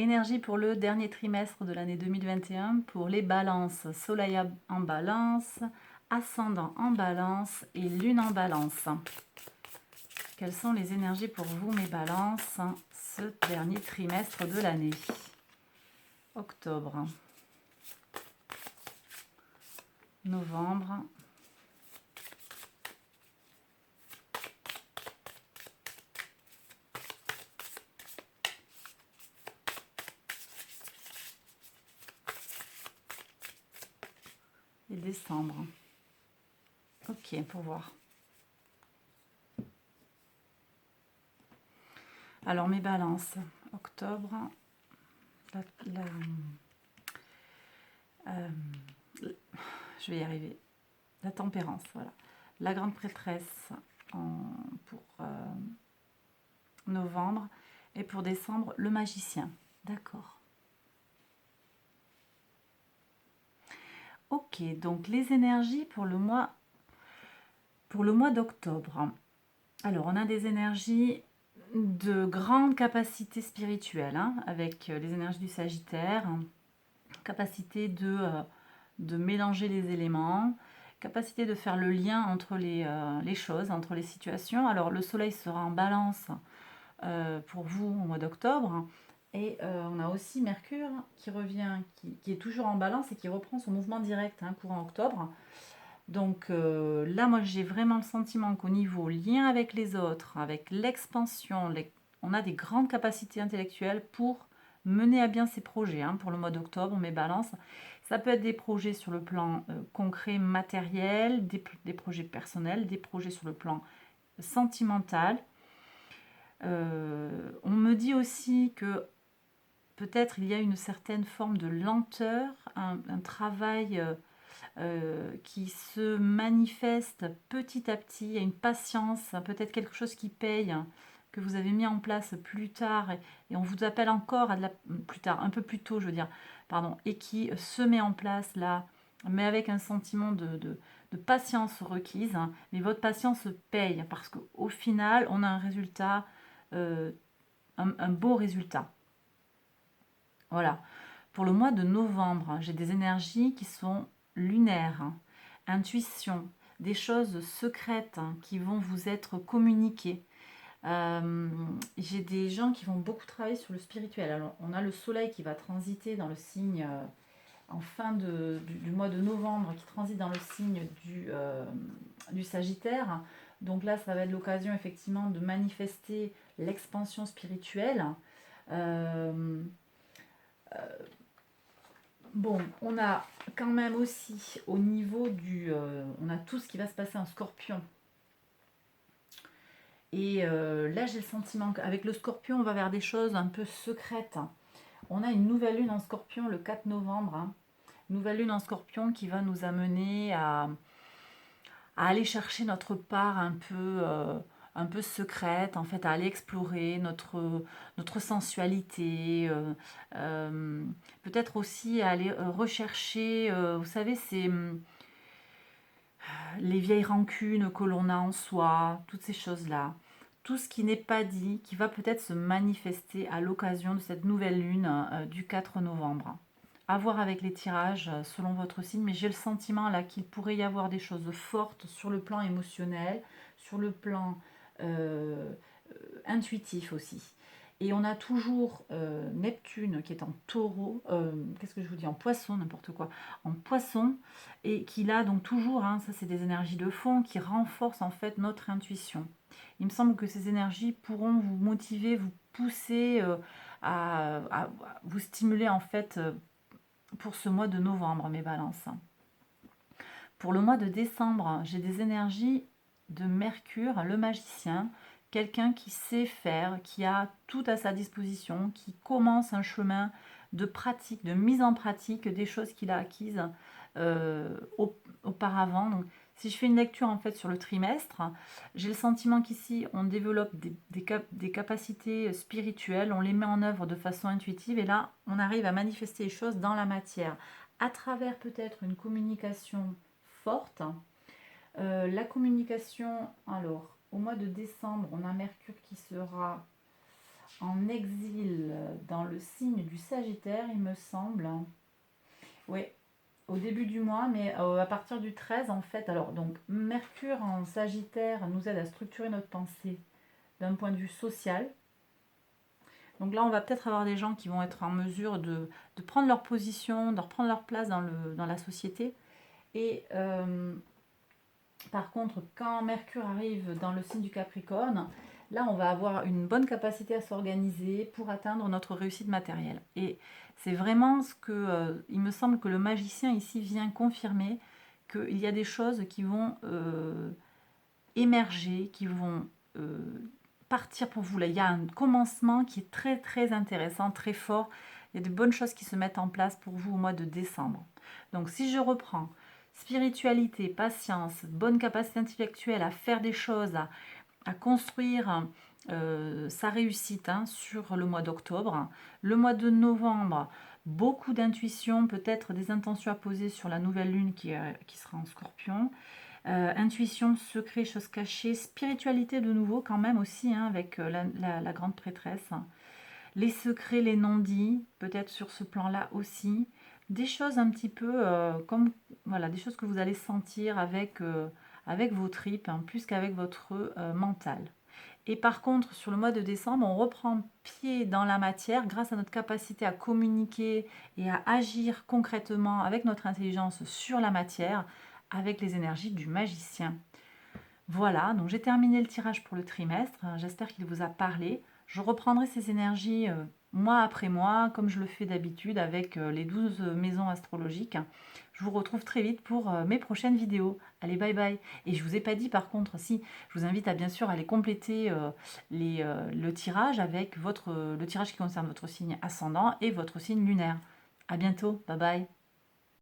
Énergie pour le dernier trimestre de l'année 2021 pour les balances. Soleil en balance, ascendant en balance et lune en balance. Quelles sont les énergies pour vous, mes balances, ce dernier trimestre de l'année? Octobre, novembre, et décembre. Ok, pour voir. Alors, mes balances. Octobre, je vais y arriver. La tempérance, voilà. La grande prêtresse pour novembre. Et pour décembre, le magicien. D'accord. Ok, donc les énergies pour le mois d'octobre. Alors, on a des énergies de grande capacité spirituelle, hein, avec les énergies du Sagittaire, hein, capacité de mélanger les éléments, capacité de faire le lien entre les choses, entre les situations. Alors, le soleil sera en balance pour vous au mois d'octobre. Et on a aussi Mercure qui revient, qui est toujours en balance et qui reprend son mouvement direct, hein, courant octobre. Donc là, moi, j'ai vraiment le sentiment qu'au niveau lien avec les autres, avec l'expansion, on a des grandes capacités intellectuelles pour mener à bien ces projets, hein, pour le mois d'octobre, mes balances. Ça peut être des projets sur le plan concret, matériel, des projets personnels, des projets sur le plan sentimental. On me dit aussi que peut-être il y a une certaine forme de lenteur, un travail qui se manifeste petit à petit. Il y a une patience, peut-être quelque chose qui paye, que vous avez mis en place plus tard, et on vous appelle encore plus tard, un peu plus tôt, je veux dire, pardon, et qui se met en place là, mais avec un sentiment de patience requise. Mais votre patience paye, parce qu'au final, on a un résultat, un beau résultat. Voilà. Pour le mois de novembre, j'ai des énergies qui sont lunaires, hein, intuition, des choses secrètes, hein, qui vont vous être communiquées. J'ai des gens qui vont beaucoup travailler sur le spirituel. Alors, on a le soleil qui va transiter dans le signe en fin du mois de novembre, qui transite dans le signe du Sagittaire. Donc là, ça va être l'occasion effectivement de manifester l'expansion spirituelle. Euh, Bon, on a quand même aussi au niveau on a tout ce qui va se passer en Scorpion. Et là, j'ai le sentiment qu'avec le Scorpion, on va vers des choses un peu secrètes. On a une nouvelle lune en Scorpion le 4 novembre, hein. Nouvelle lune en Scorpion qui va nous amener à aller chercher notre part un peu secrète, en fait, à aller explorer notre sensualité, peut-être aussi à aller rechercher, vous savez, les vieilles rancunes que l'on a en soi, toutes ces choses-là. Tout ce qui n'est pas dit, qui va peut-être se manifester à l'occasion de cette nouvelle lune du 4 novembre. À voir avec les tirages selon votre signe, mais j'ai le sentiment là qu'il pourrait y avoir des choses fortes sur le plan émotionnel, sur le plan euh, intuitif aussi. Et on a toujours Neptune qui est en taureau, qu'est-ce que je vous dis, en poisson, n'importe quoi, en poisson, et qui là donc toujours, hein, ça c'est des énergies de fond qui renforcent en fait notre intuition. Il me semble que ces énergies pourront vous motiver, vous pousser à vous stimuler en fait pour ce mois de novembre, mes balances. Pour le mois de décembre, j'ai des énergies de Mercure, le magicien, quelqu'un qui sait faire, qui a tout à sa disposition, qui commence un chemin de pratique, de mise en pratique des choses qu'il a acquises auparavant. Donc, si je fais une lecture en fait sur le trimestre, j'ai le sentiment qu'ici on développe des capacités spirituelles, on les met en œuvre de façon intuitive et là on arrive à manifester les choses dans la matière à travers peut-être une communication forte. La communication, alors, au mois de décembre, on a Mercure qui sera en exil dans le signe du Sagittaire, il me semble. Oui, au début du mois, mais à partir du 13 en fait. Alors, donc, Mercure en Sagittaire nous aide à structurer notre pensée d'un point de vue social. Donc là, on va peut-être avoir des gens qui vont être en mesure de prendre leur position, de reprendre leur place dans la société. Et par contre, quand Mercure arrive dans le signe du Capricorne, là, on va avoir une bonne capacité à s'organiser pour atteindre notre réussite matérielle. Et c'est vraiment ce que, il me semble que le magicien ici vient confirmer qu'il y a des choses qui vont émerger, qui vont partir pour vous. Là, il y a un commencement qui est très très intéressant, très fort. Il y a de bonnes choses qui se mettent en place pour vous au mois de décembre. Donc si je reprends spiritualité, patience, bonne capacité intellectuelle à faire des choses, à construire sa réussite sur le mois d'octobre. Le mois de novembre, beaucoup d'intuition, peut-être des intentions à poser sur la nouvelle lune qui sera en Scorpion. Intuition, secret, choses cachées, spiritualité de nouveau quand même aussi, avec la grande prêtresse. Les secrets, les non-dits, peut-être sur ce plan-là aussi. Des choses un petit peu comme, voilà, des choses que vous allez sentir avec vos tripes, plus qu'avec votre mental. Et par contre, sur le mois de décembre, on reprend pied dans la matière grâce à notre capacité à communiquer et à agir concrètement avec notre intelligence sur la matière, avec les énergies du magicien. Voilà, donc j'ai terminé le tirage pour le trimestre. J'espère qu'il vous a parlé. Je reprendrai ces énergies mois après mois, comme je le fais d'habitude avec les 12 maisons astrologiques. Je vous retrouve très vite pour mes prochaines vidéos. Allez, bye bye. Et je vous ai pas dit par contre, si, je vous invite à bien sûr aller compléter le tirage avec le tirage qui concerne votre signe ascendant et votre signe lunaire. À bientôt, bye bye.